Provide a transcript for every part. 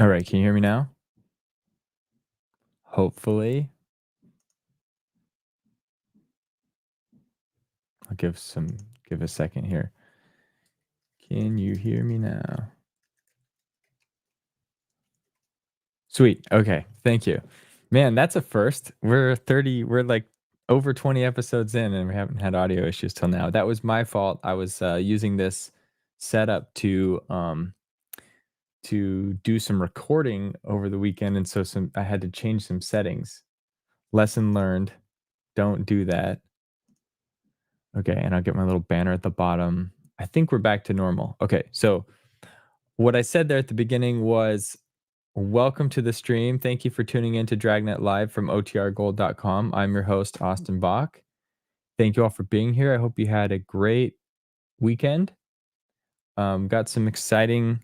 All right, can you hear me now? Hopefully. I'll give a second here. Can you hear me now? Sweet. Okay. Thank you. Man, that's a first. We're like over 20 episodes in and we haven't had audio issues till now. That was my fault. I was using this setup to do some recording over the weekend, and so some I had to change some settings. Lesson learned. Don't do that. Okay, and I'll get my little banner at the bottom. I think we're back to normal. Okay, so what I said there at the beginning was welcome to the stream. Thank you for tuning in to Dragnet Live from OTRGold.com. I'm your host, Austin Bach. Thank you all for being here. I hope you had a great weekend. Got some exciting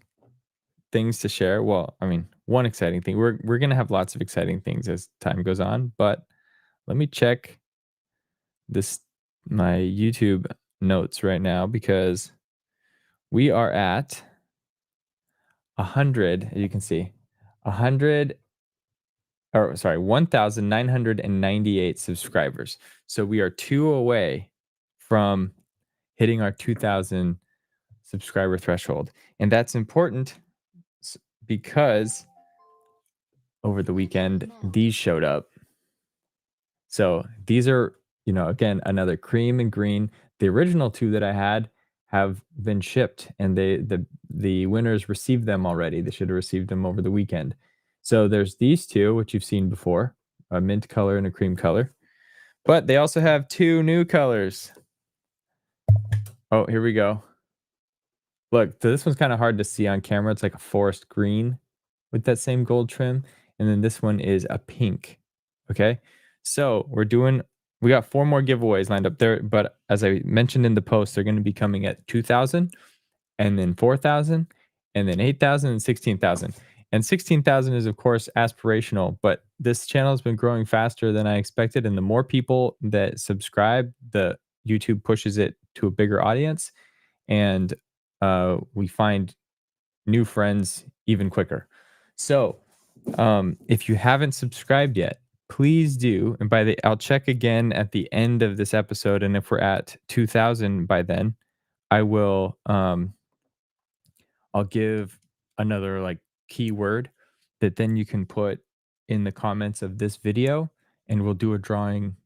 things to share. Well, I mean, one exciting thing. We're gonna have lots of exciting things as time goes on, but let me check this my YouTube notes right now because we are at 100, as you can see, 100 or sorry, 1,998 subscribers. So we are 2 away from hitting our 2,000 subscriber threshold. And that's important because over the weekend, these showed up. So these are, again, another cream and green. The original 2 that I had have been shipped and the winners received them already. They should have received them over the weekend. So there's these 2, which you've seen before, a mint color and a cream color. But they also have 2 new colors. Oh, here we go. Look, this one's kind of hard to see on camera. It's like a forest green with that same gold trim. And then this one is a pink. Okay. So we got 4 more giveaways lined up there. But as I mentioned in the post, they're going to be coming at 2,000 and then 4,000 and then 8,000 and 16,000. And 16,000 is, of course, aspirational, but this channel has been growing faster than I expected. And the more people that subscribe, the YouTube pushes it to a bigger audience. And we find new friends even quicker. So if you haven't subscribed yet, please do. And I'll check again at the end of this episode. And if we're at 2,000 by then, I will, I'll give another like keyword that then you can put in the comments of this video and we'll do a drawing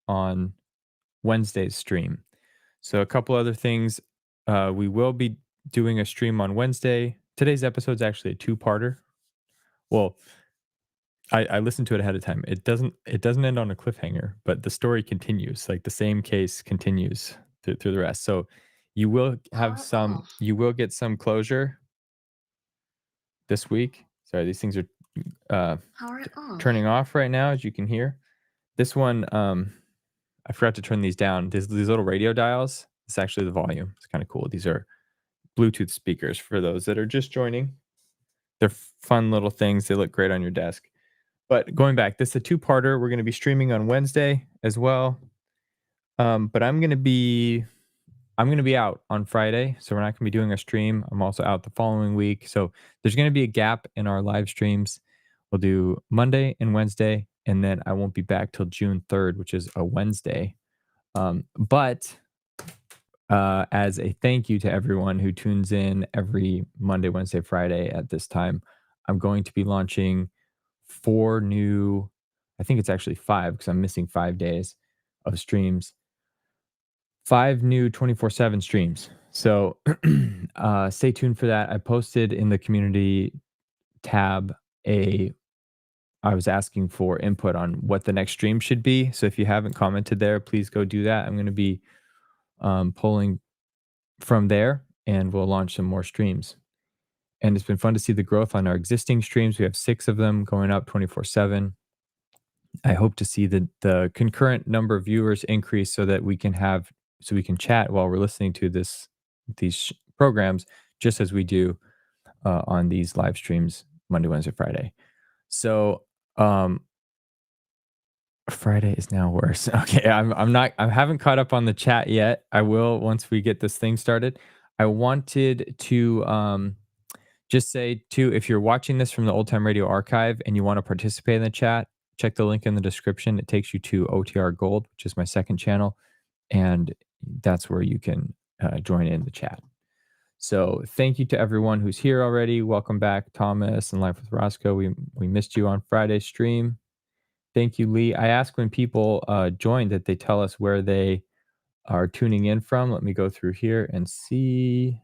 on Wednesday's stream. So a couple other things. We will be doing a stream on Wednesday. Today's episode is actually a 2-parter. Well, I listened to it ahead of time. It doesn't end on a cliffhanger, but the story continues. Like the same case continues through the rest. So you will get some closure this week. Sorry, these things are turning off right now, as you can hear. This one, I forgot to turn these down. These little radio dials. It's actually the volume. It's kind of cool. These are Bluetooth speakers for those that are just joining. They're fun little things. They look great on your desk. But going back, this is a 2-parter. We're going to be streaming on Wednesday as well. But I'm going to be out on Friday, so we're not going to be doing a stream. I'm also out the following week, so there's going to be a gap in our live streams. We'll do Monday and Wednesday, and then I won't be back till June 3rd, which is a Wednesday. But as a thank you to everyone who tunes in every Monday, Wednesday, Friday at this time, I'm going to be launching 4 new, I think it's actually 5 because I'm missing 5 days of streams. 5 new 24/7 streams. So stay tuned for that. I posted in the community tab I was asking for input on what the next stream should be. So if you haven't commented there, please go do that. I'm going to be polling from there and we'll launch some more streams. And it's been fun to see the growth on our existing streams. We have 6 of them going up 24/7. I hope to see the concurrent number of viewers increase so that we can chat while we're listening to these programs, just as we do on these live streams Monday, Wednesday, Friday. So Friday is now worse. Okay, I haven't caught up on the chat yet. I will once we get this thing started. I wanted to Just say, too, if you're watching this from the Old Time Radio archive and you want to participate in the chat, check the link in the description. It takes you to OTR Gold, which is my second channel, and that's where you can join in the chat. So thank you to everyone who's here already. Welcome back, Thomas and Life with Roscoe. We missed you on Friday's stream. Thank you, Lee. I ask when people join that they tell us where they are tuning in from. Let me go through here and see.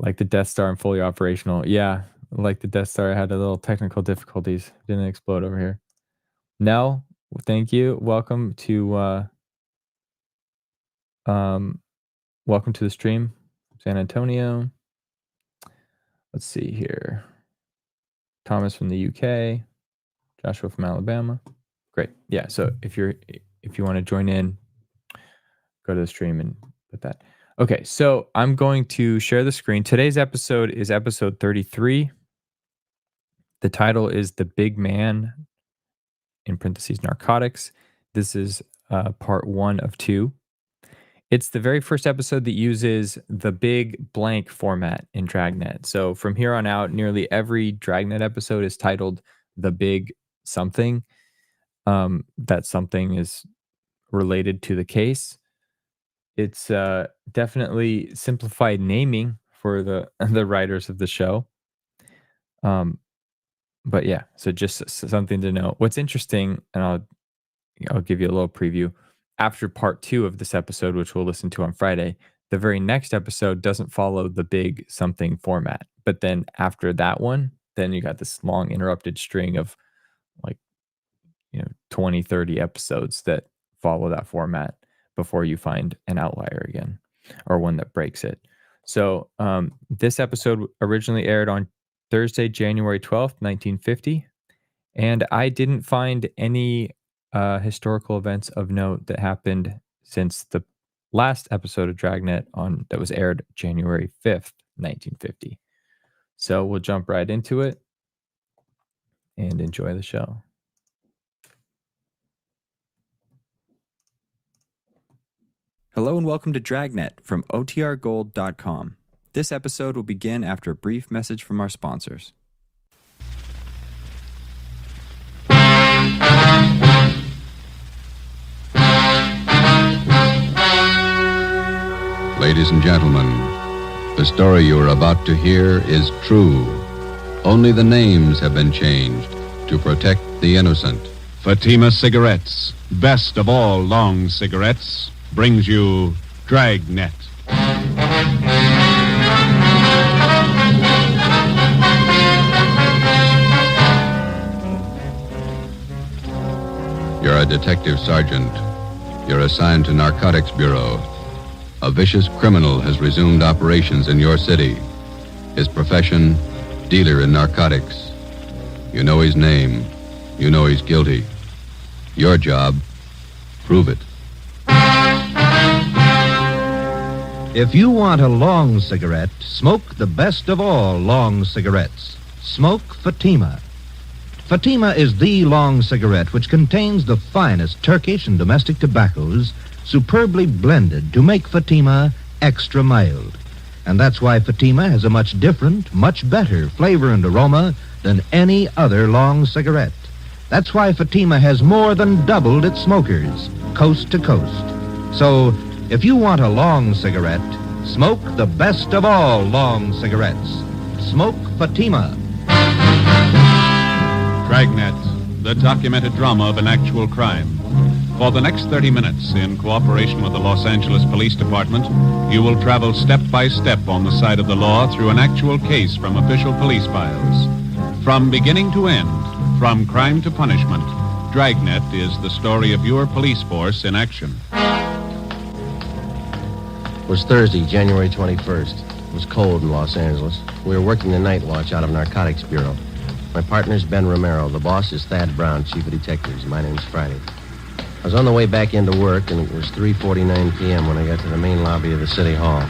Like the Death Star and fully operational. Yeah, like the Death Star, I had a little technical difficulties. Didn't explode over here. Nell, thank you. Welcome to the stream, San Antonio. Let's see here. Thomas from the UK, Joshua from Alabama. Great. Yeah. So if you want to join in, go to the stream and put that. Okay. So I'm going to share the screen. Today's episode is episode 33. The title is The Big Man, in parentheses, Narcotics. This is part 1 of 2. It's the very first episode that uses the big blank format in Dragnet. So from here on out, nearly every Dragnet episode is titled The Big Something. That something is related to the case. It's definitely simplified naming for the writers of the show. But yeah, so just something to know. What's interesting, and I'll give you a little preview. After part 2 of this episode, which we'll listen to on Friday, the very next episode doesn't follow the big something format. But then after that one, then you got this long interrupted string of 20, 30 episodes that follow that format before you find an outlier again, or one that breaks it. So this episode originally aired on Thursday, January 12th, 1950. And I didn't find any historical events of note that happened since the last episode of Dragnet that was aired January 5th, 1950. So we'll jump right into it and enjoy the show. Hello and welcome to Dragnet from OTRGold.com. This episode will begin after a brief message from our sponsors. Ladies and gentlemen, the story you are about to hear is true. Only the names have been changed to protect the innocent. Fatima Cigarettes, best of all long cigarettes, brings you Dragnet. You're a detective sergeant. You're assigned to Narcotics Bureau. A vicious criminal has resumed operations in your city. His profession, dealer in narcotics. You know his name. You know he's guilty. Your job, prove it. If you want a long cigarette, smoke the best of all long cigarettes. Smoke Fatima. Fatima is the long cigarette which contains the finest Turkish and domestic tobaccos superbly blended to make Fatima extra mild. And that's why Fatima has a much different, much better flavor and aroma than any other long cigarette. That's why Fatima has more than doubled its smokers, coast to coast. So, if you want a long cigarette, smoke the best of all long cigarettes. Smoke Fatima. Dragnet, the documented drama of an actual crime. For the next 30 minutes, in cooperation with the Los Angeles Police Department, you will travel step by step on the side of the law through an actual case from official police files. From beginning to end, from crime to punishment, Dragnet is the story of your police force in action. It was Thursday, January 21st. It was cold in Los Angeles. We were working the night watch out of Narcotics Bureau. My partner's Ben Romero. The boss is Thad Brown, chief of detectives. My name's Friday. I was on the way back into work, and it was 3:49 p.m. when I got to the main lobby of the City Hall.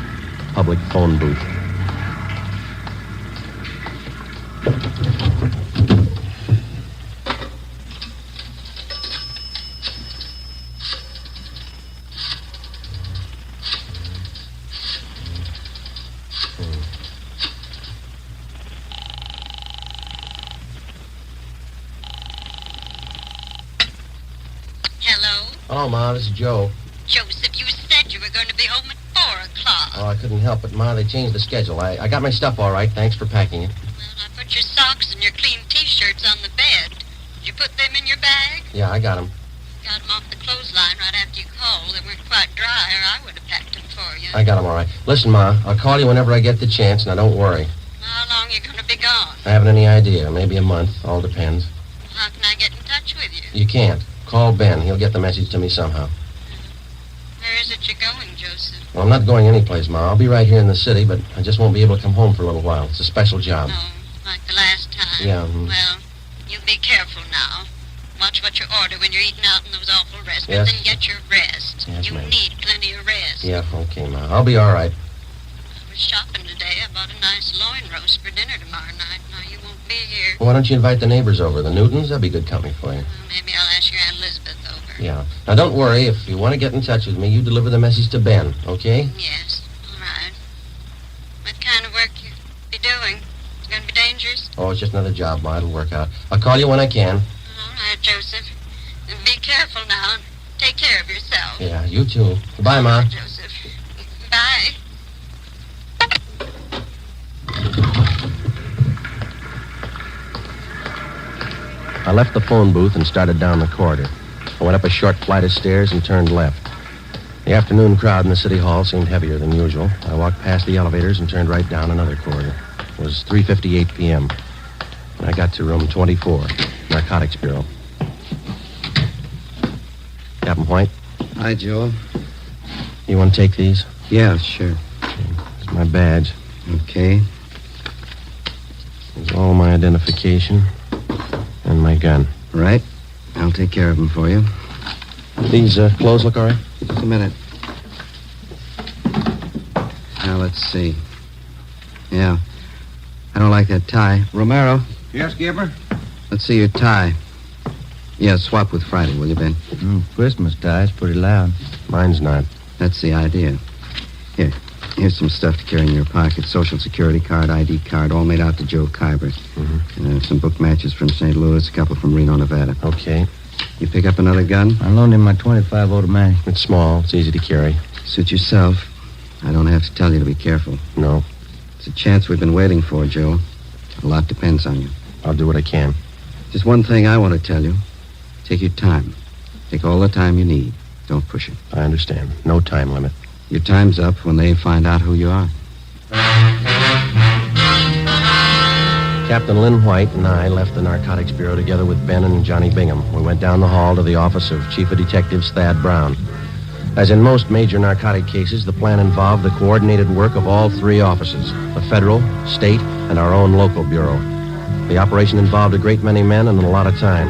Public phone booth. Hello, Ma. This is Joe. Joseph, you said you were going to be home at 4 o'clock. Oh, I couldn't help it, Ma. They changed the schedule. I got my stuff all right. Thanks for packing it. Well, I put your socks and your clean T-shirts on the bed. Did you put them in your bag? Yeah, I got them. Got them off the clothesline right after you called. They weren't quite dry, or I would have packed them for you. I got them all right. Listen, Ma, I'll call you whenever I get the chance. Now, don't worry. How long are you going to be gone? I haven't any idea. Maybe a month. All depends. How can I get in touch with you? You can't. Call Ben. He'll get the message to me somehow. Where is it you're going, Joseph? Well, I'm not going anyplace, Ma. I'll be right here in the city, but I just won't be able to come home for a little while. It's a special job. Oh, like the last time? Yeah. Well, you be careful now. Watch what you order when you're eating out in those awful restaurants, Yes. and get your rest. Yes, you ma'am. need plenty of rest. Yeah, okay, Ma. I'll be all right. I was shopping today. I bought a nice loin roast for dinner tomorrow night. Now, you won't be here. Why don't you invite the neighbors over? The Newtons? That'd be good company for you. Well, maybe I'll ask your Aunt Elizabeth over. Yeah. Now, don't worry. If you want to get in touch with me, you deliver the message to Ben, okay? Yes, all right. What kind of work you be doing? It's going to be dangerous? Oh, it's just another job, Ma. It'll work out. I'll call you when I can. All right, Joseph. Be careful now and take care of yourself. Yeah, you too. Goodbye, Ma. Joseph. Bye. I left the phone booth and started down the corridor. I went up a short flight of stairs and turned left. The afternoon crowd in the city hall seemed heavier than usual. I walked past the elevators and turned right down another corridor. It was 3:58 p.m. when I got to room 24, Narcotics Bureau. Captain White, Hi, Joe. you want to take these? Yeah, sure. It's my badge. Okay. It's all my identification and my gun. Right. I'll take care of them for you. These clothes look all right? Just a minute. Now, let's see. Yeah. I don't like that tie. Romero, Yes, Skipper? let's see your tie. Yeah, swap with Friday, will you, Ben? Christmas tie's pretty loud. Mine's not. That's the idea. Here's some stuff to carry in your pocket. Social security card, ID card, all made out to Joe Kyber. Some book matches from St. Louis, a couple from Reno, Nevada. Okay. You pick up another gun? I loaned him my .25 automatic. It's small. It's easy to carry. Suit yourself. I don't have to tell you to be careful. No. It's a chance we've been waiting for, Joe. A lot depends on you. I'll do what I can. Just one thing I want to tell you. Take your time. Take all the time you need. Don't push it. I understand. No time limit. Your time's up when they find out who you are. Captain Lynn White and I left the Narcotics Bureau together with Ben and Johnny Bingham. We went down the hall to the office of Chief of Detectives Thad Brown. As in most major narcotic cases, the plan involved the coordinated work of all three offices, the federal, state, and our own local bureau. The operation involved a great many men and a lot of time.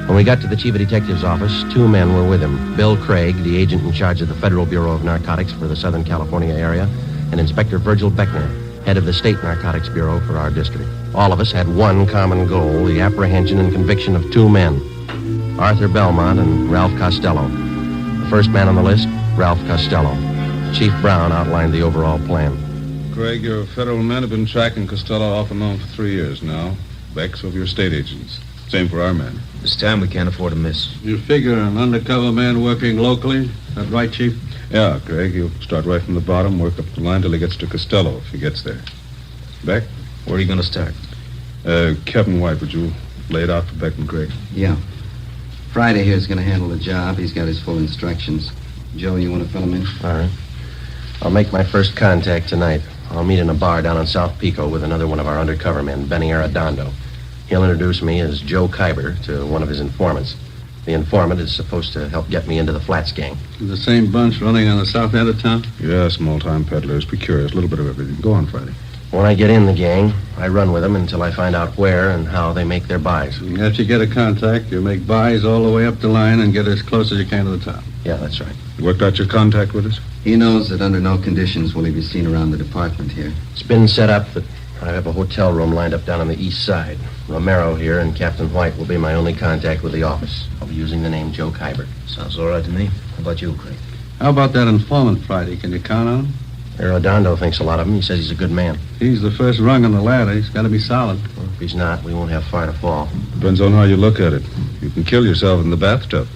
When we got to the Chief of Detectives office, two men were with him. Bill Craig, the agent in charge of the Federal Bureau of Narcotics for the Southern California area, and Inspector Virgil Beckner, head of the State Narcotics Bureau for our district. All of us had one common goal, the apprehension and conviction of two men, Arthur Belmont and Ralph Costello. The first man on the list, Ralph Costello. Chief Brown outlined the overall plan. Craig, your federal men have been tracking Costello off and on for 3 years now. Beck's of your state agents. Same for our men. This time we can't afford to miss. You figure an undercover man working locally? That right, Chief? Yeah, Craig, he'll start right from the bottom, work up the line till he gets to Costello, if he gets there. Beck? Where are you going to start? Captain White, would you lay it out for Beck and Craig? Yeah. Friday here's going to handle the job. He's got his full instructions. Joe, you want to fill him in? All right. I'll make my first contact tonight. I'll meet in a bar down on South Pico with another one of our undercover men, Benny Arredondo. He'll introduce me as Joe Kyber to one of his informants. The informant is supposed to help get me into the Flats gang. The same bunch running on the south end of town? Yeah, small-time peddlers. Be curious. A little bit of everything. Go on, Friday. When I get in the gang, I run with them until I find out where and how they make their buys. After you get a contact, you make buys all the way up the line and get as close as you can to the top. Yeah, that's right. You worked out your contact with us? He knows that under no conditions will he be seen around the department here. It's been set up that I have a hotel room lined up down on the east side. Romero here and Captain White will be my only contact with the office. I'll be using the name Joe Kyber. Sounds all right to me. How about you, Craig? How about that informant Friday? Can you count on him? Arredondo thinks a lot of him. He says he's a good man. He's the first rung on the ladder. He's got to be solid. Well, if he's not, we won't have far to fall. Depends on how you look at it. You can kill yourself in the bathtub.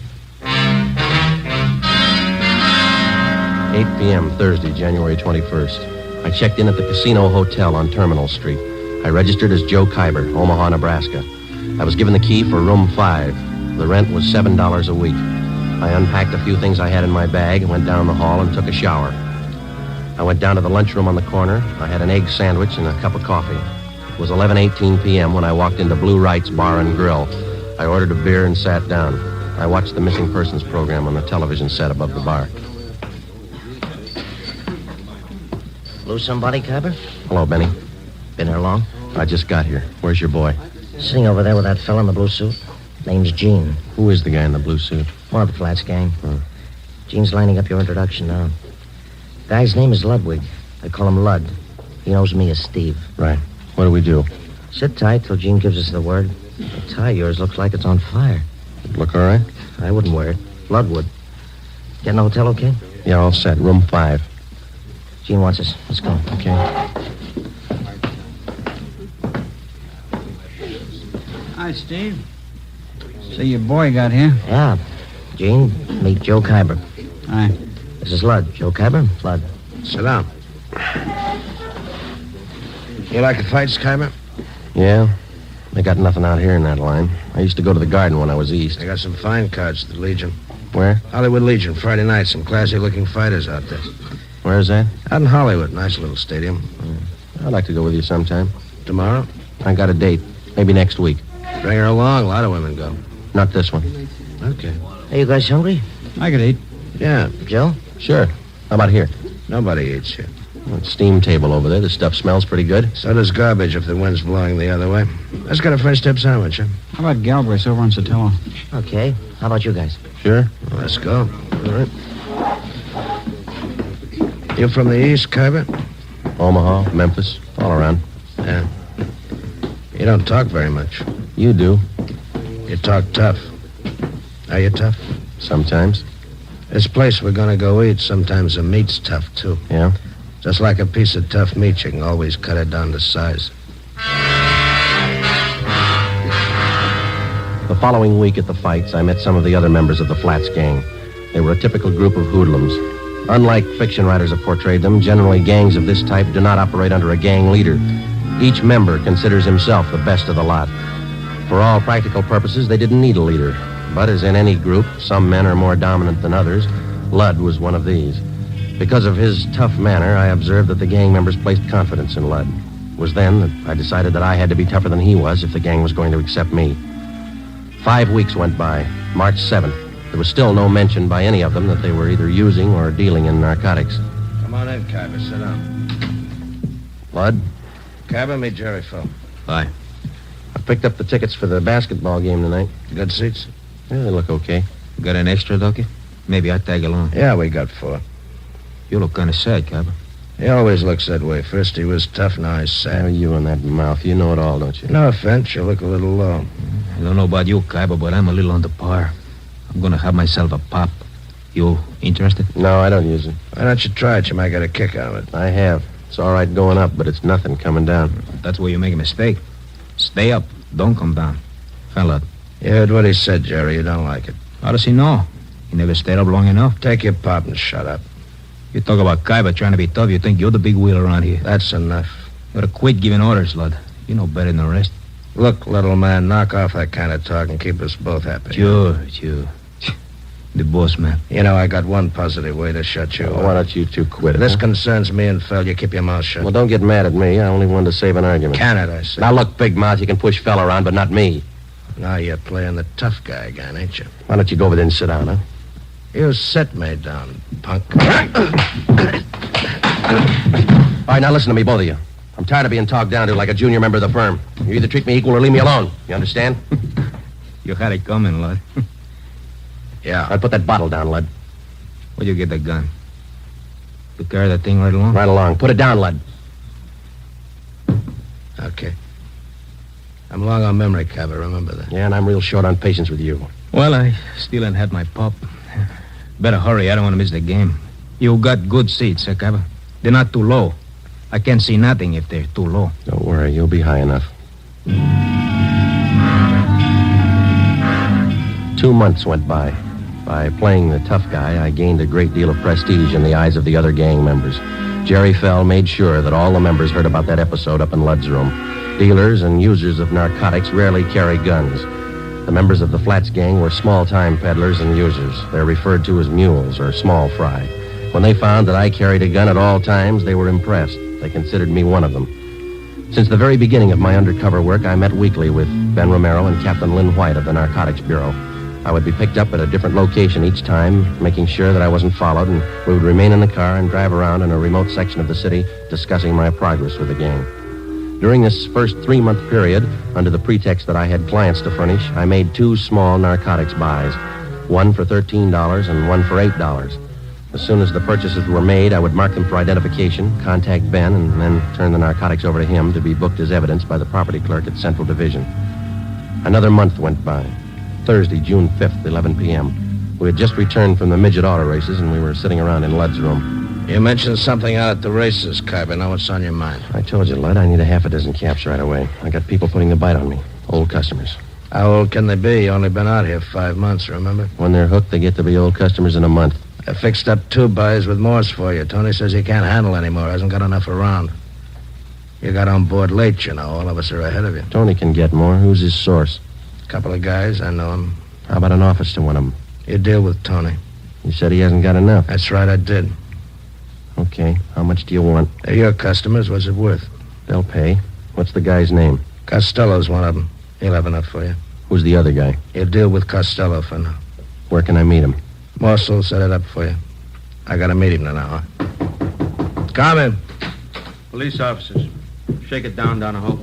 8 p.m., Thursday, January 21st. I checked in at the Casino Hotel on Terminal Street. I registered as Joe Kyber, Omaha, Nebraska. I was given the key for room 5. The rent was $7 a week. I unpacked a few things I had in my bag and went down the hall and took a shower. I went down to the lunchroom on the corner. I had an egg sandwich and a cup of coffee. It was 11:18 p.m. when I walked into Blue Wright's Bar and Grill. I ordered a beer and sat down. I watched the missing persons program on the television set above the bar. Lose somebody, Kyber? Hello, Benny. Been here long? I just got here. Where's your boy? Sitting over there with that fella in the blue suit. Name's Gene. Who is the guy in the blue suit? One of the Flats gang. Gene's lining up your introduction now. Guy's name is Ludwig. They call him Lud. He knows me as Steve. Right. What do we do? Sit tight till Gene gives us the word. The tie of yours looks like it's on fire. Look all right? I wouldn't wear it. Lud would. Get in the hotel okay? Yeah, all set. Room 5. Gene wants us. Let's go. Okay. Hi, Steve. So your boy got here? Yeah. Gene, meet Joe Kyber. Hi. This is Lud. Joe Kyber, Lud. Sit down. You like the fights, Kyber? Yeah. They got nothing out here in that line. I used to go to the Garden when I was east. They got some fine cards at the Legion. Where? Hollywood Legion, Friday night. Some classy-looking fighters out there. Where's that? Out in Hollywood. Nice little stadium. I'd like to go with you sometime. Tomorrow? I got a date. Maybe next week. Bring her along. A lot of women go. Not this one. Okay. Hey, you guys hungry? I could eat. Yeah. Joe? Sure. How about here? Nobody eats here. Steam table over there. The stuff smells pretty good. So does garbage if the wind's blowing the other way. Let's get a French dip sandwich, huh? How about Galbraith's over on Sotelo? Okay. How about you guys? Sure. Well, let's go. All right. You from the East, Kyber? Omaha, Memphis, all around. Yeah. You don't talk very much. You do. You talk tough. Are you tough? Sometimes. This place we're gonna go eat, sometimes the meat's tough, too. Yeah? Just like a piece of tough meat, you can always cut it down to size. The following week at the fights, I met some of the other members of the Flats gang. They were a typical group of hoodlums. Unlike fiction writers have portrayed them, generally gangs of this type do not operate under a gang leader. Each member considers himself the best of the lot. For all practical purposes, they didn't need a leader. But as in any group, some men are more dominant than others. Lud was one of these. Because of his tough manner, I observed that the gang members placed confidence in Lud. It was then that I decided that I had to be tougher than he was if the gang was going to accept me. 5 weeks went by. March 7th. There was still no mention by any of them that they were either using or dealing in narcotics. Come on in, Kyber. Sit down. Lud? Kyber, meet Jerry Phil. Hi. I picked up the tickets for the basketball game tonight. Good seats? Yeah, they look okay. Got an extra, Ducky? Maybe I'd tag along. Yeah, we got 4. You look kind of sad, Kyber. He always looks that way. First he was tough, now he's Oh, sad. you and that mouth. You know it all, don't you? No offense, you look a little low. I don't know about you, Kyber, but I'm a little under par. I'm gonna have myself a pop. You interested? No, I don't use it. Why don't you try it? You might get a kick out of it. I have. It's all right going up, but it's nothing coming down. That's where you make a mistake. Stay up. Don't come down. Fella. You heard what he said, Jerry. You don't like it. How does he know? He never stayed up long enough. Take your pop and shut up. You talk about Kyber trying to be tough, you think you're the big wheel around here. That's enough. You gotta quit giving orders, Lud. You know better than the rest. Look, little man, knock off that kind of talk and keep us both happy. Sure. The boss, man. You know, I got one positive way to shut you Well, up. why don't you two quit it? This huh? concerns me and Phil. You keep your mouth shut. Well, don't get mad at me. I only wanted to save an argument. Can it, I say. Now, look, big mouth, you can push fell around, but not me. Now you're playing the tough guy again, ain't you? Why don't you go over there and sit down, huh? You set me down, punk. All right, now listen to me, both of you. I'm tired of being talked down to like a junior member of the firm. You either treat me equal or leave me alone. You understand? You had it coming, Lud. Yeah. I'll put that bottle down, Lud. Where'd you get that gun? You carry that thing right along? Right along. Put it down, Lud. Okay. I'm long on memory, Kyber. Remember that. Yeah, and I'm real short on patience with you. Well, I still ain't had my pop. Better hurry. I don't want to miss the game. You got good seats, Kyber. They're not too low. I can't see nothing if they're too low. Don't worry, you'll be high enough. 2 months went by. By playing the tough guy, I gained a great deal of prestige in the eyes of the other gang members. Jerry Fell made sure that all the members heard about that episode up in Ludd's room. Dealers and users of narcotics rarely carry guns. The members of the Flats gang were small-time peddlers and users. They're referred to as mules or small fry. When they found that I carried a gun at all times, they were impressed. They considered me one of them. Since the very beginning of my undercover work, I met weekly with Ben Romero and Captain Lynn White of the Narcotics Bureau. I would be picked up at a different location each time, making sure that I wasn't followed, and we would remain in the car and drive around in a remote section of the city discussing my progress with the gang. During this first 3-month period, under the pretext that I had clients to furnish, I made 2 small narcotics buys, one for $13 and one for $8. As soon as the purchases were made, I would mark them for identification, contact Ben, and then turn the narcotics over to him to be booked as evidence by the property clerk at Central Division. Another month went by. Thursday, June 5th, 11 p.m. We had just returned from the midget auto races, and we were sitting around in Ludd's room. You mentioned something out at the races, Kyber. Now what's on your mind? I told you, Ludd, I need a half a dozen caps right away. I got people putting the bite on me. Old customers. How old can they be? You only been out here 5 months, remember? When they're hooked, they get to be old customers in a month. I fixed up 2 buys with Morse for you. Tony says he can't handle anymore. Hasn't got enough around. You got on board late, you know. All of us are ahead of you. Tony can get more. Who's his source? Couple of guys. I know him. How about an office to one of them? You deal with Tony. You said he hasn't got enough. That's right, I did. Okay. How much do you want? They're your customers. What's it worth? They'll pay. What's the guy's name? Costello's one of them. He'll have enough for you. Who's the other guy? You deal with Costello for now. Where can I meet him? Morse will set it up for you. I gotta meet him now, huh? Come in. Police officers. Shake it down, Donahoe.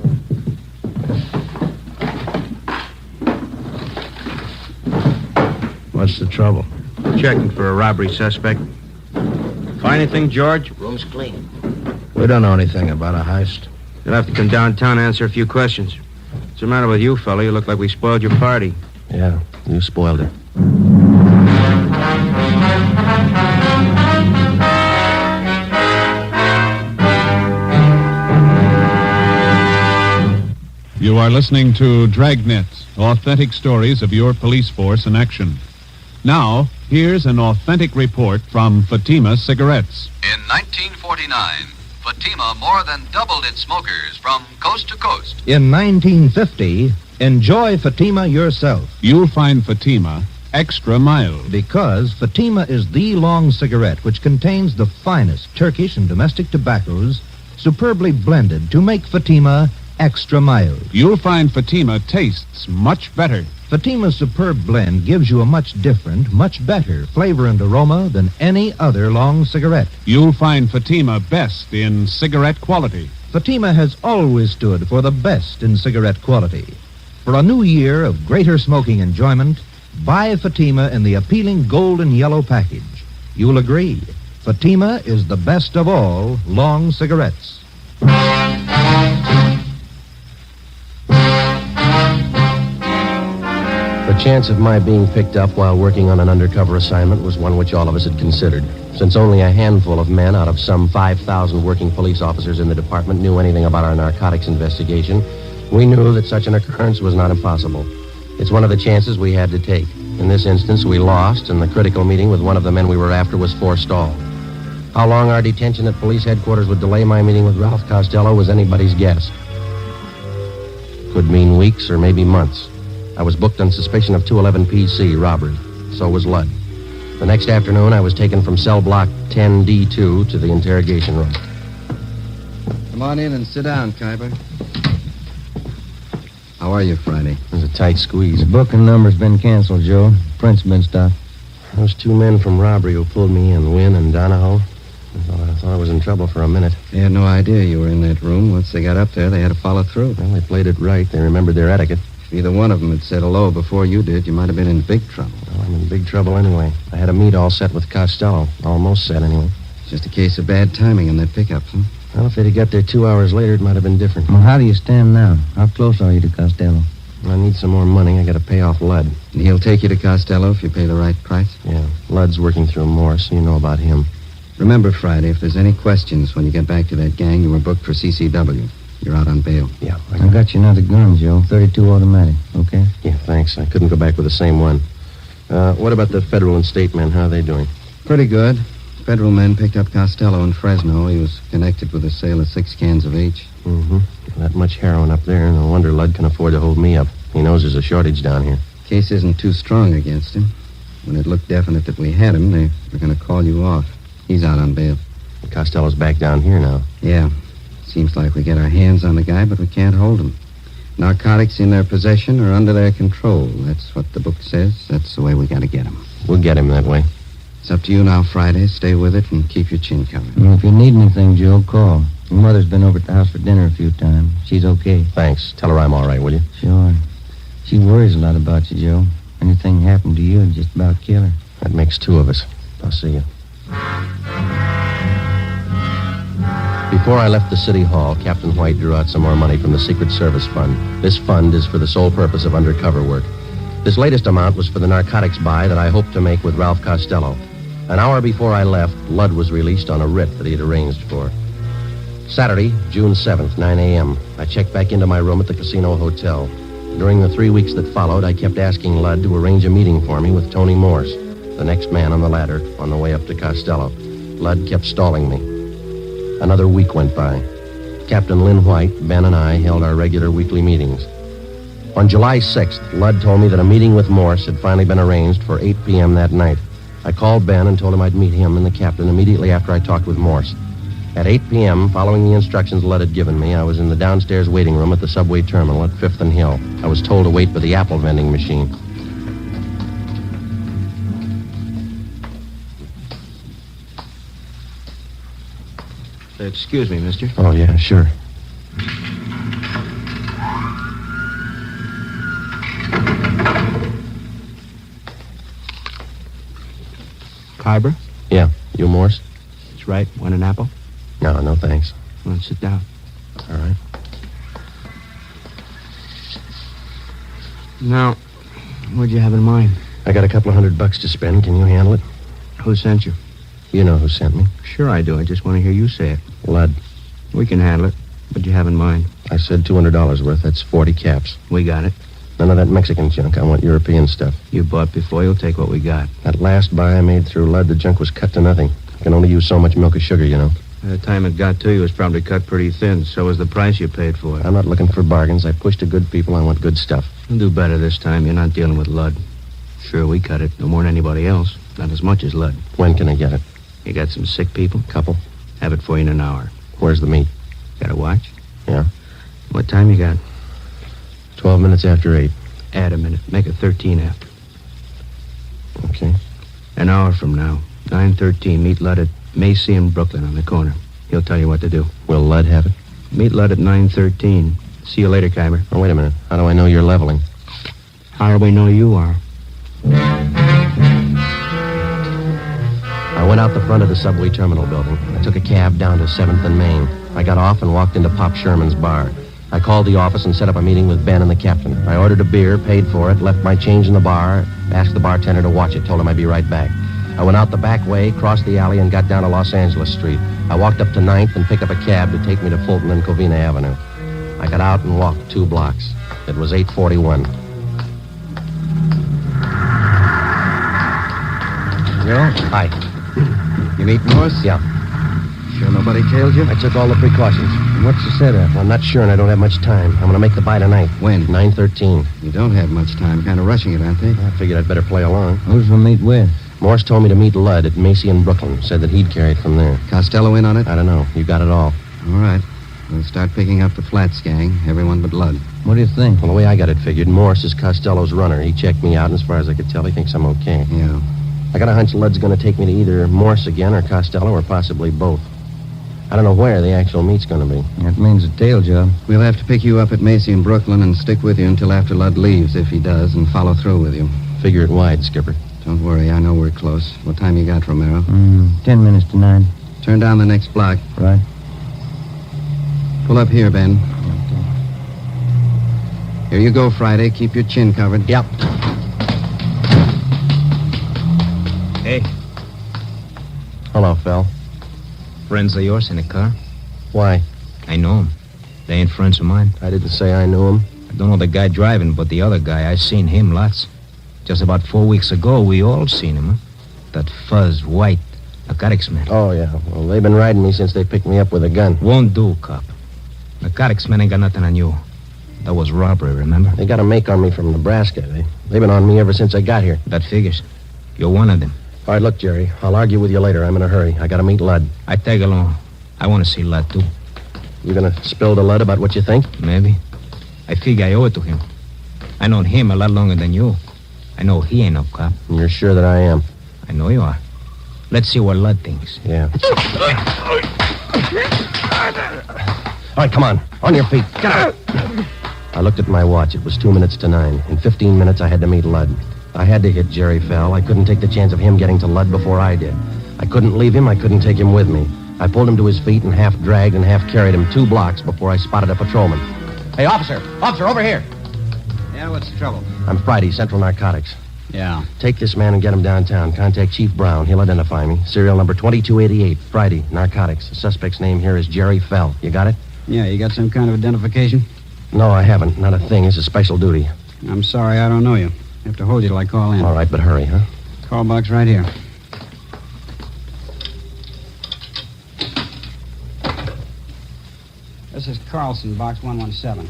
What's the trouble? Checking for a robbery suspect. Find anything, George? Room's clean. We don't know anything about a heist. You'll have to come downtown and answer a few questions. What's the matter with you, fella? You look like we spoiled your party. Yeah, you spoiled it. You are listening to Dragnet, authentic stories of your police force in action. Now, here's an authentic report from Fatima Cigarettes. In 1949, Fatima more than doubled its smokers from coast to coast. In 1950, enjoy Fatima yourself. You'll find Fatima extra mild. Because Fatima is the long cigarette which contains the finest Turkish and domestic tobaccos superbly blended to make Fatima extra mild. You'll find Fatima tastes much better. Fatima's superb blend gives you a much different, much better flavor and aroma than any other long cigarette. You'll find Fatima best in cigarette quality. Fatima has always stood for the best in cigarette quality. For a new year of greater smoking enjoyment, buy Fatima in the appealing gold and yellow package. You'll agree, Fatima is the best of all long cigarettes. The chance of my being picked up while working on an undercover assignment was one which all of us had considered. Since only a handful of men out of some 5,000 working police officers in the department knew anything about our narcotics investigation, we knew that such an occurrence was not impossible. It's one of the chances we had to take. In this instance, we lost, and the critical meeting with one of the men we were after was forestalled. How long our detention at police headquarters would delay my meeting with Ralph Costello was anybody's guess. Could mean weeks or maybe months. I was booked on suspicion of 211 PC robbery. So was Ludd. The next afternoon, I was taken from cell block 10D2 to the interrogation room. Come on in and sit down, Kyber. How are you, Friday? It was a tight squeeze. The booking number's been canceled, Joe. Print's been stopped. Those 2 men from robbery who pulled me in, Wynn and Donahoe, I thought I was in trouble for a minute. They had no idea you were in that room. Once they got up there, they had to follow through. Well, they played it right. They remembered their etiquette. If either one of them had said hello before you did, you might have been in big trouble. Well, I'm in big trouble anyway. I had a meet all set with Costello. Almost set, anyway. It's just a case of bad timing on that pickup, huh? Well, if they'd have got there 2 hours later, it might have been different. Well, how do you stand now? How close are you to Costello? I need some more money. I got to pay off Ludd. And he'll take you to Costello if you pay the right price? Yeah. Ludd's working through Morse, so you know about him. Remember, Friday, if there's any questions when you get back to that gang, you were booked for CCW. You're out on bail. Yeah. I got you another gun, Joe. 32 automatic, okay? Yeah, thanks. I couldn't go back with the same one. What about the federal and state men? How are they doing? Pretty good. Federal men picked up Costello in Fresno. He was connected with a sale of 6 cans of each. Mm-hmm. That much heroin up there. No wonder Ludd can afford to hold me up. He knows there's a shortage down here. Case isn't too strong against him. When it looked definite that we had him, they were going to call you off. He's out on bail. Costello's back down here now. Yeah. Seems like we get our hands on the guy, but we can't hold him. Narcotics in their possession or under their control. That's what the book says. That's the way we got to get him. We'll get him that way. It's up to you now, Friday. Stay with it and keep your chin covered. Well, if you need anything, Joe, call. Your mother's been over at the house for dinner a few times. She's okay. Thanks. Tell her I'm all right, will you? Sure. She worries a lot about you, Joe. Anything happened to you, it'd just about kill her. That makes 2 of us. I'll see you. Before I left the city hall, Captain White drew out some more money from the Secret Service Fund. This fund is for the sole purpose of undercover work. This latest amount was for the narcotics buy that I hoped to make with Ralph Costello. An hour before I left, Ludd was released on a writ that he had arranged for. Saturday, June 7th, 9 a.m. I checked back into my room at the Casino Hotel. During the 3 weeks that followed, I kept asking Ludd to arrange a meeting for me with Tony Morse, the next man on the ladder, on the way up to Costello. Ludd kept stalling me. Another week went by. Captain Lynn White, Ben, and I held our regular weekly meetings. On July 6th, Ludd told me that a meeting with Morse had finally been arranged for 8 p.m. that night. I called Ben and told him I'd meet him and the captain immediately after I talked with Morse. At 8 p.m., following the instructions Ludd had given me, I was in the downstairs waiting room at the subway terminal at 5th and Hill. I was told to wait for the apple vending machine. Excuse me, mister. Oh, yeah, sure. Kyber? Yeah. You Morse? That's right. Want an apple? No, thanks. Well, sit down. All right. Now, what'd you have in mind? I got a couple of $100 to spend. Can you handle it? Who sent you? You know who sent me. Sure I do. I just want to hear you say it. Ludd. We can handle it. What'd you have in mind? I said $200 worth. That's 40 caps. We got it. None of that Mexican junk. I want European stuff. You bought before. You'll take what we got. That last buy I made through Ludd, the junk was cut to nothing. I can only use so much milk of sugar, you know. By the time it got to you, it was probably cut pretty thin. So was the price you paid for it. I'm not looking for bargains. I push to good people. I want good stuff. You'll do better this time. You're not dealing with Ludd. Sure, we cut it. No more than anybody else. Not as much as Ludd. When can I get it? You got some sick people? Couple. Have it for you in an hour. Where's the meat? Got a watch? Yeah. What time you got? 12 minutes after 8. Add a minute. Make it 13 after. Okay. An hour from now. 9:13. Meet Ludd at Macy and Brooklyn on the corner. He'll tell you what to do. Will Ludd have it? Meet Ludd at 9:13. See you later, Kyber. Oh, wait a minute. How do I know you're leveling? How do we know you are? I went out the front of the subway terminal building. I took a cab down to 7th and Main. I got off and walked into Pop Sherman's bar. I called the office and set up a meeting with Ben and the captain. I ordered a beer, paid for it, left my change in the bar, asked the bartender to watch it, told him I'd be right back. I went out the back way, crossed the alley, and got down to Los Angeles Street. I walked up to 9th and picked up a cab to take me to Fulton and Covina Avenue. I got out and walked 2 blocks. It was 8:41. Joe? Hi. You meet Morse? Yeah. Sure nobody tailed you? I took all the precautions. What's the setup? I'm not sure, and I don't have much time. I'm going to make the buy tonight. When? 9:13. You don't have much time. Kind of rushing it, aren't they? I figured I'd better play along. Who's we'll meet with? Morse told me to meet Ludd at Macy and Brooklyn. Said that he'd carry it from there. Costello in on it? I don't know. You got it all. All right. We'll start picking up the Flats gang. Everyone but Ludd. What do you think? Well, the way I got it figured, Morse is Costello's runner. He checked me out, and as far as I could tell, he thinks I'm okay. Yeah. I got a hunch Ludd's going to take me to either Morse again or Costello or possibly both. I don't know where the actual meet's going to be. That means a tail job. We'll have to pick you up at Macy and Brooklyn and stick with you until after Ludd leaves, if he does, and follow through with you. Figure it wide, Skipper. Don't worry, I know we're close. What time you got, Romero? 10 minutes to 9. Turn down the next block. Right. Pull up here, Ben. Here you go, Friday. Keep your chin covered. Yep. Hey. Hello, Phil. Friends of yours in the car? Why? I know them. They ain't friends of mine. I didn't say I knew him. I don't know the guy driving, but the other guy, I seen him lots. Just about 4 weeks ago, we all seen him, huh? That fuzz, white, narcotics man. Oh, yeah. Well, they've been riding me since they picked me up with a gun. Won't do, cop. Narcotics man ain't got nothing on you. That was robbery, remember? They got a make on me from Nebraska. They've been on me ever since I got here. That figures. You're one of them. All right, look, Jerry. I'll argue with you later. I'm in a hurry. I got to meet Ludd. I tag along. I want to see Ludd, too. You gonna spill to Ludd about what you think? Maybe. I figure I owe it to him. I known him a lot longer than you. I know he ain't no cop. You're sure that I am? I know you are. Let's see what Ludd thinks. Yeah. All right, come on. On your feet. Get out. I looked at my watch. It was 2 minutes to 9. In 15 minutes, I had to meet Ludd. I had to hit Jerry Fell. I couldn't take the chance of him getting to Ludd before I did. I couldn't leave him. I couldn't take him with me. I pulled him to his feet and half dragged and half carried him 2 blocks before I spotted a patrolman. Hey, officer! Officer, over here! Yeah, what's the trouble? I'm Friday, Central Narcotics. Yeah. Take this man and get him downtown. Contact Chief Brown. He'll identify me. Serial number 2288. Friday, Narcotics. The suspect's name here is Jerry Fell. You got it? Yeah, you got some kind of identification? No, I haven't. Not a thing. It's a special duty. I'm sorry, I don't know you. I have to hold you till I call in. All right, but hurry, huh? Call box right here. This is Carlson, box 117.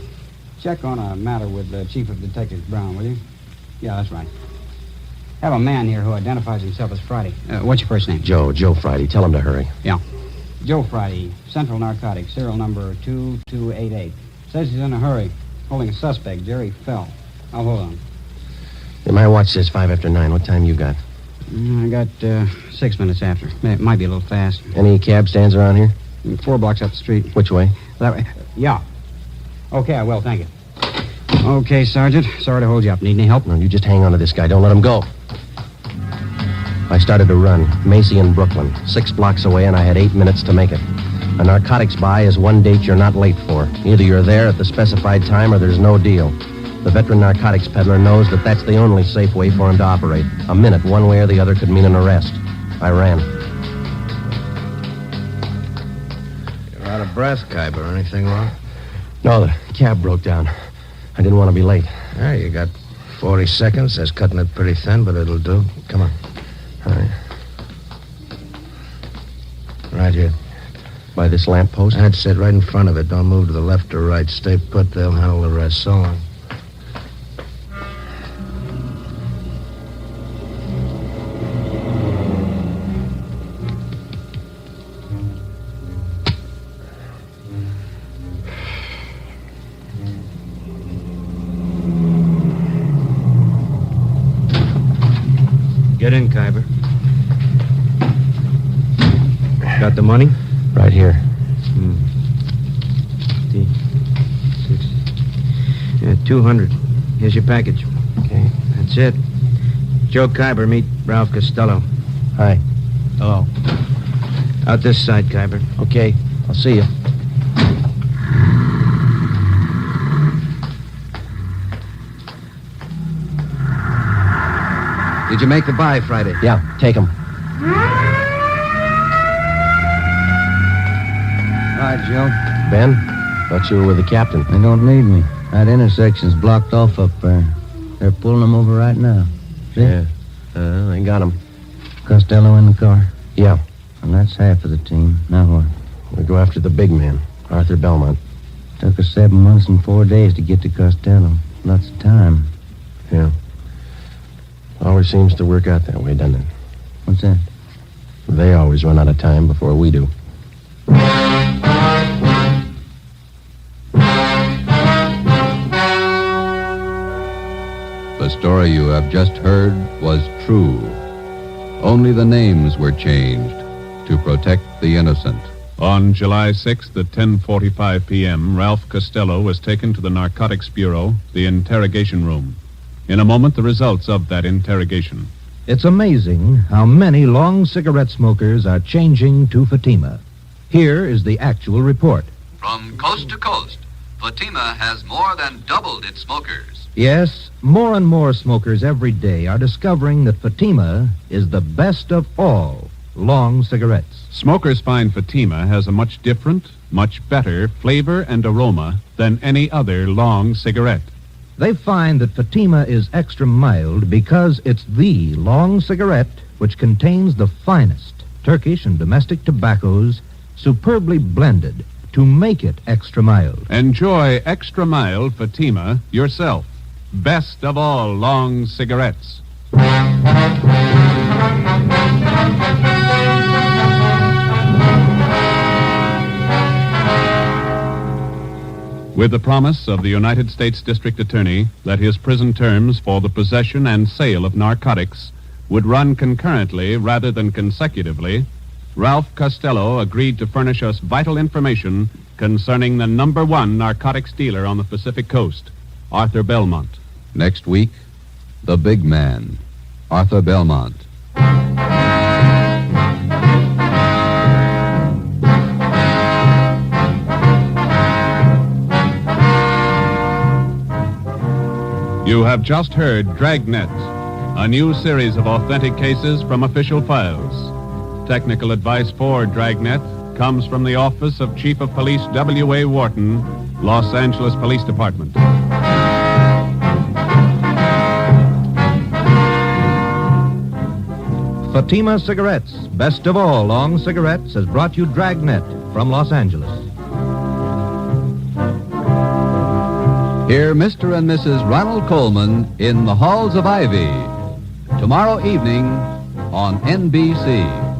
Check on a matter with the Chief of Detectives Brown, will you? Yeah, that's right. Have a man here who identifies himself as Friday. What's your first name? Joe Friday. Tell him to hurry. Yeah. Joe Friday, Central Narcotics, serial number 2288. Says he's in a hurry, holding a suspect, Jerry Fell. I'll hold on. Yeah, my watch says 5 after 9. What time you got? I got 6 minutes after. It might be a little fast. Any cab stands around here? 4 blocks up the street. Which way? That way. Yeah. Okay, I will. Thank you. Okay, Sergeant. Sorry to hold you up. Need any help? No, you just hang on to this guy. Don't let him go. I started to run. Macy in Brooklyn. 6 blocks away, and I had 8 minutes to make it. A narcotics buy is one date you're not late for. Either you're there at the specified time or there's no deal. The veteran narcotics peddler knows that that's the only safe way for him to operate. A minute, one way or the other, could mean an arrest. I ran. You're out of breath, Khyber. Anything wrong? No, the cab broke down. I didn't want to be late. Yeah, you got 40 seconds. That's cutting it pretty thin, but it'll do. Come on. All right. Right here. By this lamppost? That's it, right in front of it. Don't move to the left or right. Stay put. They'll handle the rest. So long. Get in, Khyber. Got the money? Right here. 6. Yeah, 200. Here's your package. Okay. That's it. Joe Khyber, meet Ralph Costello. Hi. Hello. Out this side, Khyber. Okay. I'll see you. Did you make the buy Friday? Yeah, take him. Hi, Joe. Ben, thought you were with the captain. They don't need me. That intersection's blocked off up there. They're pulling them over right now. See? Yeah. They got him. Costello in the car? Yeah. And that's half of the team. Now what? We go after the big man, Arthur Belmont. Took us 7 months and 4 days to get to Costello. Lots of time. Yeah. Always seems to work out that way, doesn't it? What's that? They always run out of time before we do. The story you have just heard was true. Only the names were changed to protect the innocent. On July 6th at 10:45 p.m., Ralph Costello was taken to the Narcotics Bureau, the interrogation room. In a moment, the results of that interrogation. It's amazing how many long cigarette smokers are changing to Fatima. Here is the actual report. From coast to coast, Fatima has more than doubled its smokers. Yes, more and more smokers every day are discovering that Fatima is the best of all long cigarettes. Smokers find Fatima has a much different, much better flavor and aroma than any other long cigarette. They find that Fatima is extra mild because it's the long cigarette which contains the finest Turkish and domestic tobaccos superbly blended to make it extra mild. Enjoy extra mild Fatima yourself. Best of all long cigarettes. With the promise of the United States District Attorney that his prison terms for the possession and sale of narcotics would run concurrently rather than consecutively, Ralph Costello agreed to furnish us vital information concerning the number one narcotics dealer on the Pacific Coast, Arthur Belmont. Next week, the big man, Arthur Belmont. You have just heard Dragnet, a new series of authentic cases from official files. Technical advice for Dragnet comes from the Office of Chief of Police W.A. Wharton, Los Angeles Police Department. Fatima Cigarettes, best of all long cigarettes, has brought you Dragnet from Los Angeles. Hear Mr. and Mrs. Ronald Coleman in the Halls of Ivy, tomorrow evening on NBC.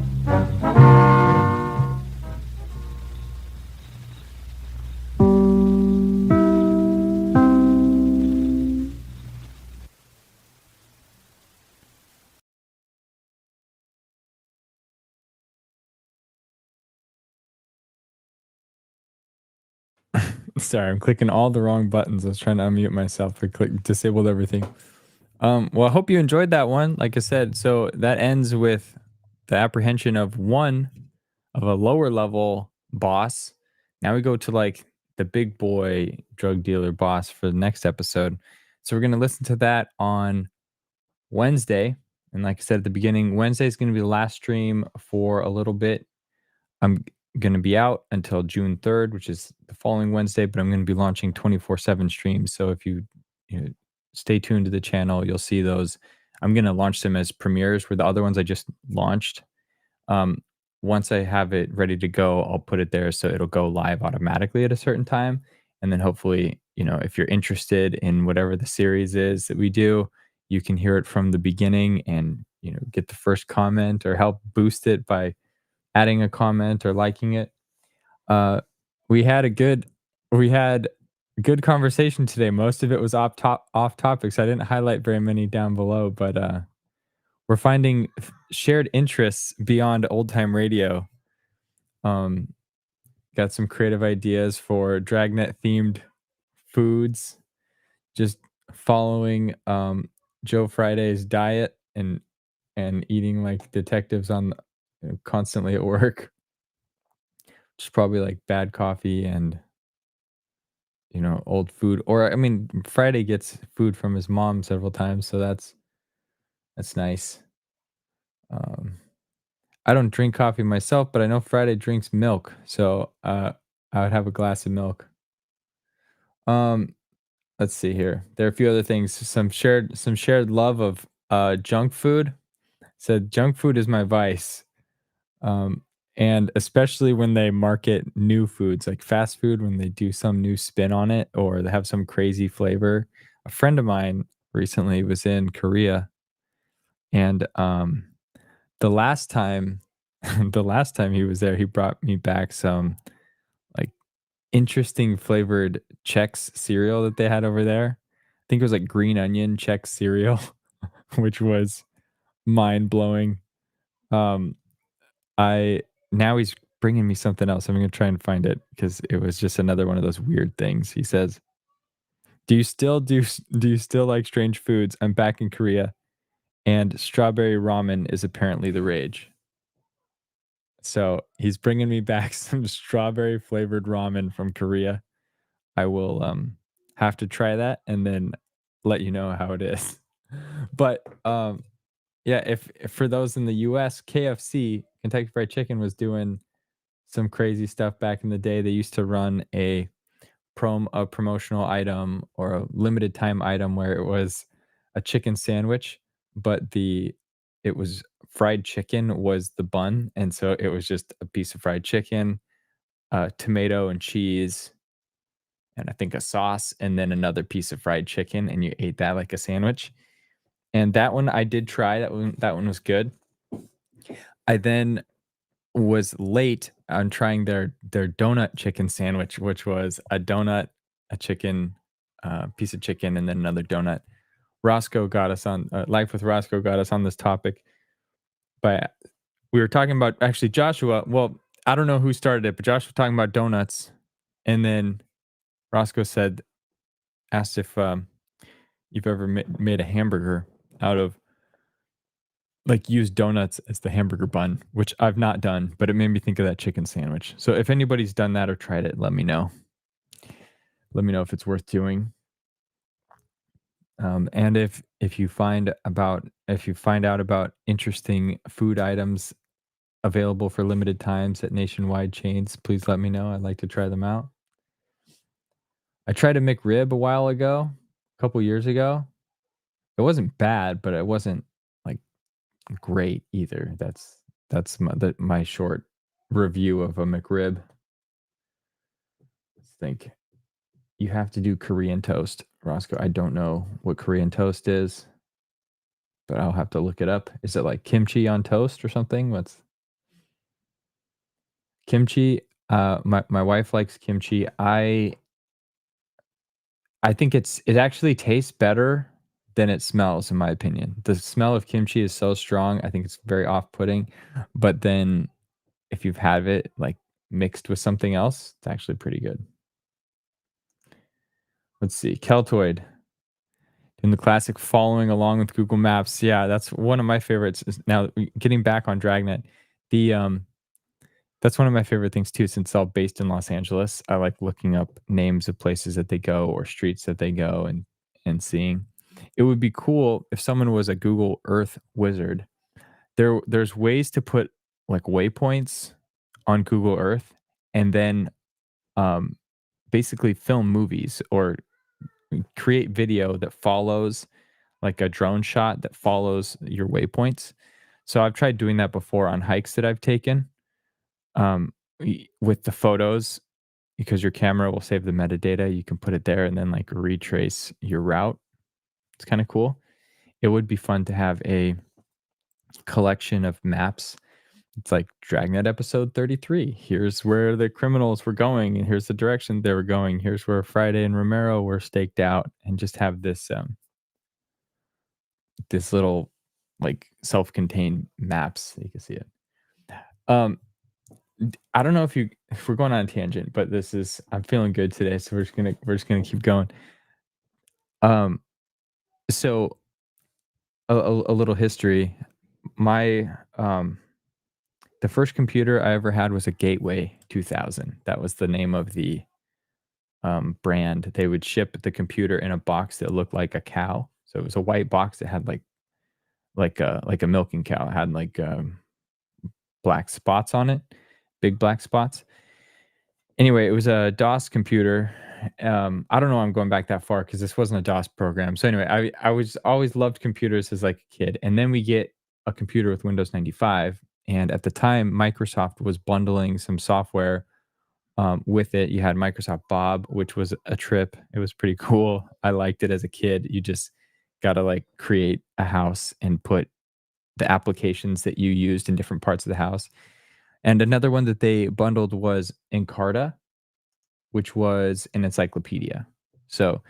Sorry, I'm clicking all the wrong buttons. I was trying to unmute myself. I clicked disabled everything. Well, I hope you enjoyed that one. Like I said, so that ends with the apprehension of one of a lower level boss. Now we go to like the big boy drug dealer boss for the next episode. So we're going to listen to that on Wednesday. And like I said at the beginning, Wednesday is going to be the last stream for a little bit. I'm going to be out until June 3rd, which is the following Wednesday, but I'm going to be launching 24/7 streams. So if you stay tuned to the channel, you'll see those. I'm going to launch them as premieres where the other ones I just launched. Once I have it ready to go, I'll put it there so it'll go live automatically at a certain time. And then hopefully, if you're interested in whatever the series is that we do, you can hear it from the beginning and, get the first comment or help boost it by adding a comment or liking it. We had good conversation today. Most of it was off topic, so I didn't highlight very many down below, but we're finding shared interests beyond old time radio. Got some creative ideas for Dragnet themed foods, just following Joe Friday's diet and eating like detectives on constantly at work. Just probably like bad coffee and old food. Or I mean, Friday gets food from his mom several times, so that's nice. I don't drink coffee myself, but I know Friday drinks milk, so I would have a glass of milk. Let's see here. There are a few other things. Some shared love of junk food. Said junk food is my vice. And especially when they market new foods like fast food, when they do some new spin on it or they have some crazy flavor. A friend of mine recently was in Korea, and the last time he was there, he brought me back some like interesting flavored Chex cereal that they had over there. I think it was like green onion Chex cereal, which was mind blowing. Now he's bringing me something else. I'm going to try and find it because it was just another one of those weird things. He says, do you still like strange foods? I'm back in Korea and strawberry ramen is apparently the rage. So he's bringing me back some strawberry flavored ramen from Korea. I will have to try that and then let you know how it is. But yeah, if for those in the US, KFC, Kentucky Fried Chicken, was doing some crazy stuff back in the day. They used to run a a promotional item or a limited time item where it was a chicken sandwich, but it was fried chicken was the bun, and so it was just a piece of fried chicken, tomato and cheese, and I think a sauce, and then another piece of fried chicken, and you ate that like a sandwich. And that one I did try. That one was good. I then was late on trying their donut chicken sandwich, which was a donut, a chicken, piece of chicken, and then another donut. Roscoe got us on Life with Roscoe got us on this topic, but we were talking about actually Joshua. Well, I don't know who started it, but Joshua was talking about donuts, and then Roscoe asked if you've ever made a hamburger out of like use donuts as the hamburger bun, which I've not done, but it made me think of that chicken sandwich. So if anybody's done that or tried it, let me know. Let me know if it's worth doing. And if you find out about interesting food items available for limited times at nationwide chains, please let me know. I'd like to try them out. I tried a McRib a while ago, a couple years ago. It wasn't bad, but it wasn't like great either. That's my short review of a McRib. Let's think. You have to do Korean toast, Roscoe. I don't know what Korean toast is, but I'll have to look it up. Is it like kimchi on toast or something? What's kimchi? My wife likes kimchi. I think it actually tastes better than it smells, in my opinion. The smell of kimchi is so strong. I think it's very off-putting. But then if you've had it like mixed with something else, it's actually pretty good. Let's see. Keltoid. In the classic following along with Google Maps. Yeah, that's one of my favorites. Now, getting back on Dragnet, the that's one of my favorite things too, since it's all based in Los Angeles. I like looking up names of places that they go or streets that they go and seeing. It would be cool if someone was a Google Earth wizard. There's ways to put like waypoints on Google Earth and then um, basically film movies or create video that follows like a drone shot that follows your waypoints. So I've tried doing that before on hikes that I've taken with the photos because your camera will save the metadata. You can put it there and then like retrace your route. It's kind of cool. It would be fun to have a collection of maps. It's like Dragnet episode 33. Here's where the criminals were going, and here's the direction they were going. Here's where Friday and Romero were staked out, and just have this little like self-contained maps so you can see it. I don't know if we're going on a tangent, but I'm feeling good today, so we're just gonna keep going. So a little history. My the first computer I ever had was a Gateway 2000. That was the name of the brand. They would ship the computer in a box that looked like a cow. So it was a white box that had like a milking cow. It had like black spots on it, big black spots. Anyway, it was a DOS computer. I don't know why I'm going back that far because this wasn't a DOS program. So anyway, I was always loved computers as like a kid. And then we get a computer with Windows 95. And at the time, Microsoft was bundling some software with it. You had Microsoft Bob, which was a trip. It was pretty cool. I liked it as a kid. You just got to like create a house and put the applications that you used in different parts of the house. And another one that they bundled was Encarta, which was an encyclopedia. So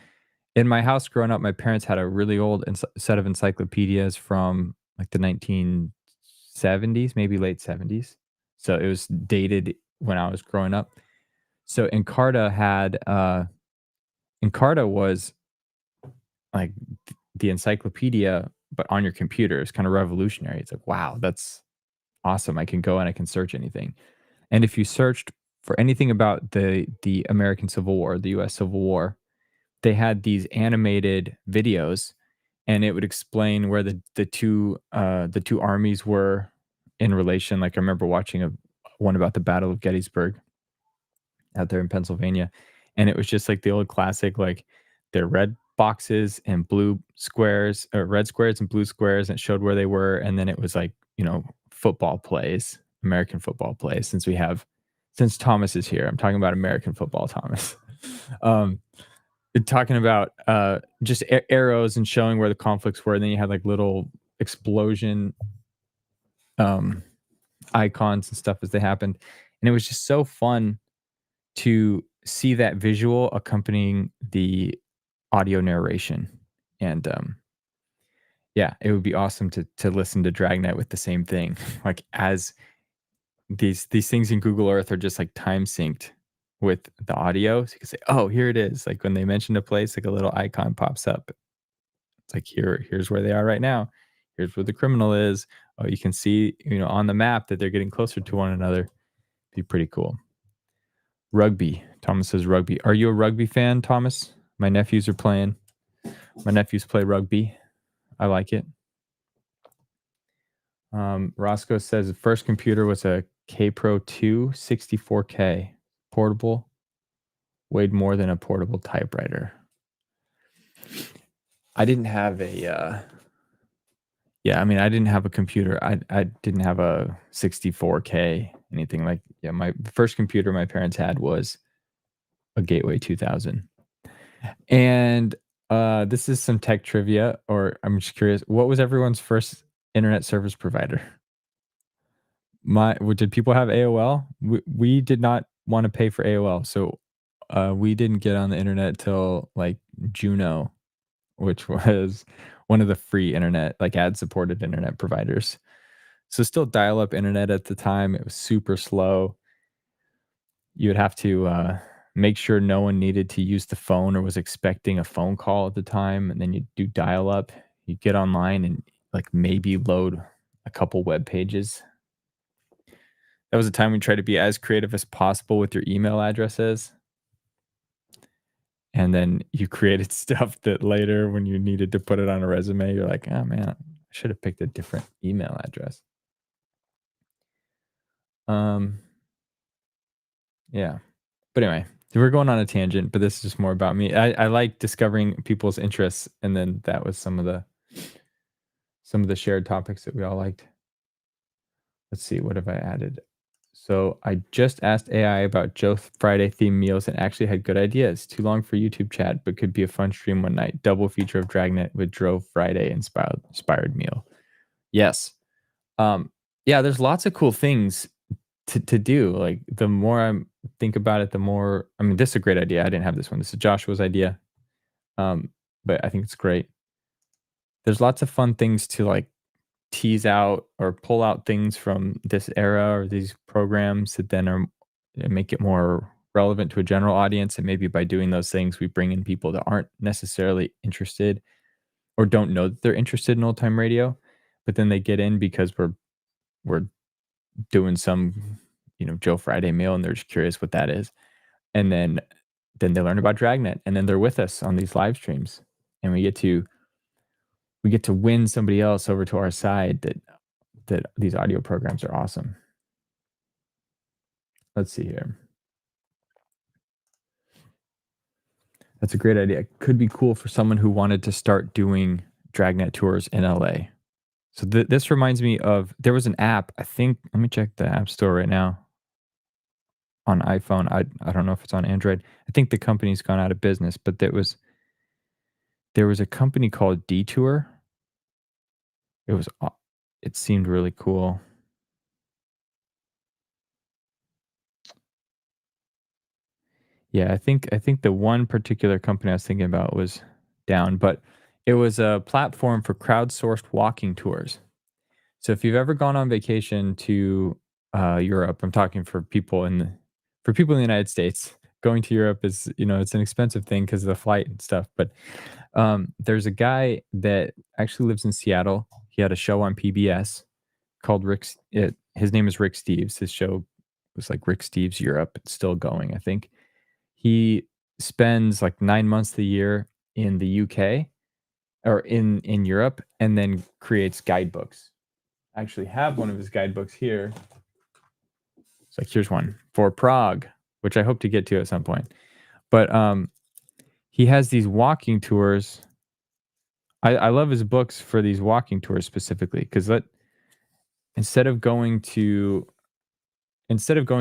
in my house growing up, my parents had a really old set of encyclopedias from like the 1970s, maybe late 70s. So it was dated when I was growing up. So Encarta was like the encyclopedia, but on your computer. It's kind of revolutionary. It's like, wow, that's awesome. I can go and I can search anything. And if you searched for anything about the American Civil War, the US Civil War, they had these animated videos and it would explain where the two armies were in relation. Like I remember watching one about the Battle of Gettysburg out there in Pennsylvania. and it was just like the old classic, like their red boxes and blue squares, or red squares and blue squares, and it showed where they were, and then it was like, football plays, American football plays. Since Thomas is here, I'm talking about American football, Thomas. um, talking about just arrows and showing where the conflicts were, and then you had like little explosion um icons and stuff as they happened, and it was just so fun to see that visual accompanying the audio narration. And yeah, it would be awesome to listen to Dragnet with the same thing. Like, as these things in Google Earth are just like time synced with the audio, so you can say, oh, here it is. Like when they mention a place, like a little icon pops up. It's like, here's where they are right now. Here's where the criminal is. Oh, you can see, on the map that they're getting closer to one another. Be pretty cool. Rugby. Thomas says rugby. Are you a rugby fan, Thomas? My nephews are playing. My nephews play rugby. I like it. Roscoe says the first computer was a K Pro 2 64K. Portable. Weighed more than a portable typewriter. I didn't have a... I didn't have a computer. I didn't have a 64K, anything like... Yeah, my first computer my parents had was a Gateway 2000. And this is some tech trivia, or I'm just curious, what was everyone's first internet service provider? Did people have AOL? We did not want to pay for AOL, so we didn't get on the internet till like Juno, which was one of the free internet, like ad-supported internet providers. So still dial-up internet at the time. It was super slow. You would have to make sure no one needed to use the phone or was expecting a phone call at the time, and then you do dial-up. You get online and like maybe load a couple web pages. That was a time we tried to be as creative as possible with your email addresses. And then you created stuff that later, when you needed to put it on a resume, you're like, oh man, I should have picked a different email address. Yeah. But anyway, we're going on a tangent, but this is just more about me. I like discovering people's interests, and then that was some of the shared topics that we all liked. Let's see, what have I added? So I just asked AI about Joe Friday themed meals and actually had good ideas. Too long for YouTube chat, but could be a fun stream one night. Double feature of Dragnet with Joe Friday inspired meal. Yes. Yeah, there's lots of cool things to do. Like, the more I think about it, the more, this is a great idea. I didn't have this one. This is Joshua's idea. But I think it's great. There's lots of fun things to like tease out or pull out things from this era or these programs that then make it more relevant to a general audience. And maybe by doing those things, we bring in people that aren't necessarily interested or don't know that they're interested in old time radio, but then they get in because we're doing some, Joe Friday meal, and they're just curious what that is. And then they learn about Dragnet, and then they're with us on these live streams, and we get to win somebody else over to our side that these audio programs are awesome. Let's see here. That's a great idea. It could be cool for someone who wanted to start doing Dragnet tours in LA. So this reminds me of, there was an app, I think, let me check the app store right now on iPhone. I don't know if it's on Android. I think the company's gone out of business, but there was a company called Detour. It seemed really cool. Yeah, I think the one particular company I was thinking about was down, but it was a platform for crowdsourced walking tours. So if you've ever gone on vacation to Europe, I'm talking for people in the United States. Going to Europe is, it's an expensive thing because of the flight and stuff. But there's a guy that actually lives in Seattle. He had a show on PBS called his name is Rick Steves. His show was like Rick Steves Europe. It's still going, I think. He spends like 9 months of the year in the UK or in Europe, and then creates guidebooks. I actually have one of his guidebooks here. It's like, here's one for Prague, which I hope to get to at some point. But he has these walking tours. I love his books for these walking tours specifically because instead of going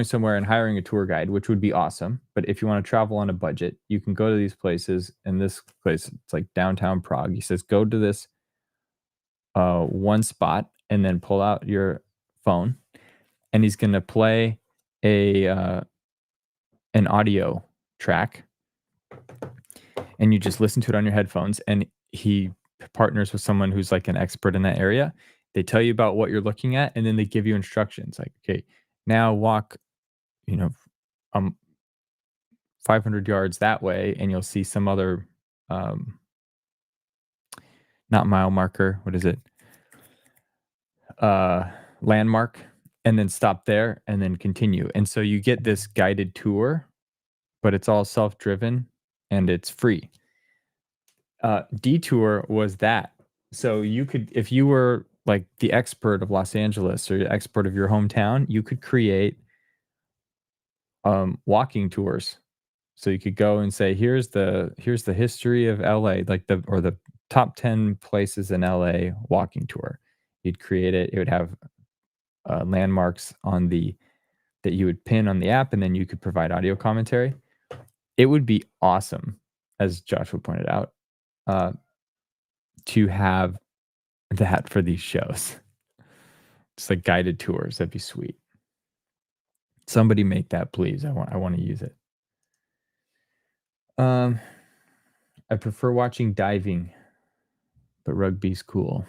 somewhere and hiring a tour guide, which would be awesome, but if you want to travel on a budget, you can go to these places. And this place, it's like downtown Prague. He says, go to this one spot and then pull out your phone, and he's going to play an audio track, and you just listen to it on your headphones. And he partners with someone who's like an expert in that area. They tell you about what you're looking at, and then they give you instructions like, okay, now walk, 500 yards that way, and you'll see some other, not mile marker. What is it? Landmark, and then stop there and then continue. And so you get this guided tour, but it's all self-driven and it's free. Detour was that. So you could, if you were like the expert of Los Angeles or the expert of your hometown, you could create walking tours. So you could go and say, here's the history of LA, like the top 10 places in LA walking tour. You'd create it. It would have landmarks that you would pin on the app, and then you could provide audio commentary. It would be awesome, as Joshua pointed out, to have that for these shows. Just like guided tours. That'd be sweet. Somebody make that, please. I want to use it. I prefer watching diving, but rugby's cool.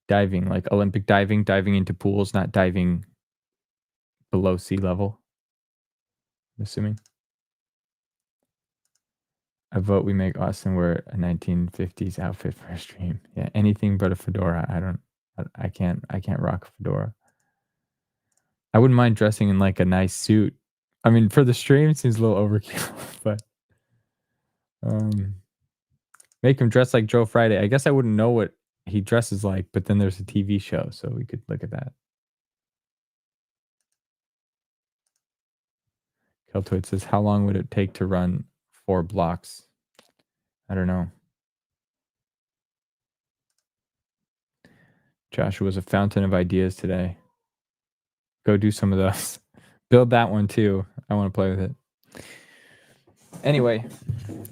Diving, like Olympic diving into pools, not diving below sea level, I'm assuming. I vote we make Austin wear a 1950s outfit for a stream. Yeah, anything but a fedora. I can't rock a fedora. I wouldn't mind dressing in like a nice suit. I mean, for the stream, it seems a little overkill, but make him dress like Joe Friday. I guess I wouldn't know what he dresses like, but then there's a TV show, so we could look at that. Keltoid says, how long would it take to run 4 blocks? I don't know. Joshua's a fountain of ideas today. Go do some of those. Build that one too. I want to play with it. Anyway,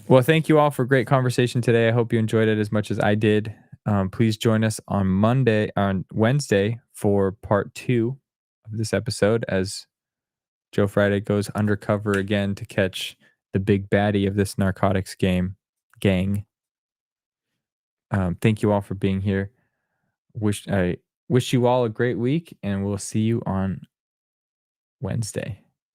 well, thank you all for a great conversation today. I hope you enjoyed it as much as I did. Please join us on Wednesday for part 2 of this episode as Joe Friday goes undercover again to catch the big baddie of this narcotics gang. Thank you all for being here. I wish you all a great week, and we'll see you on Wednesday.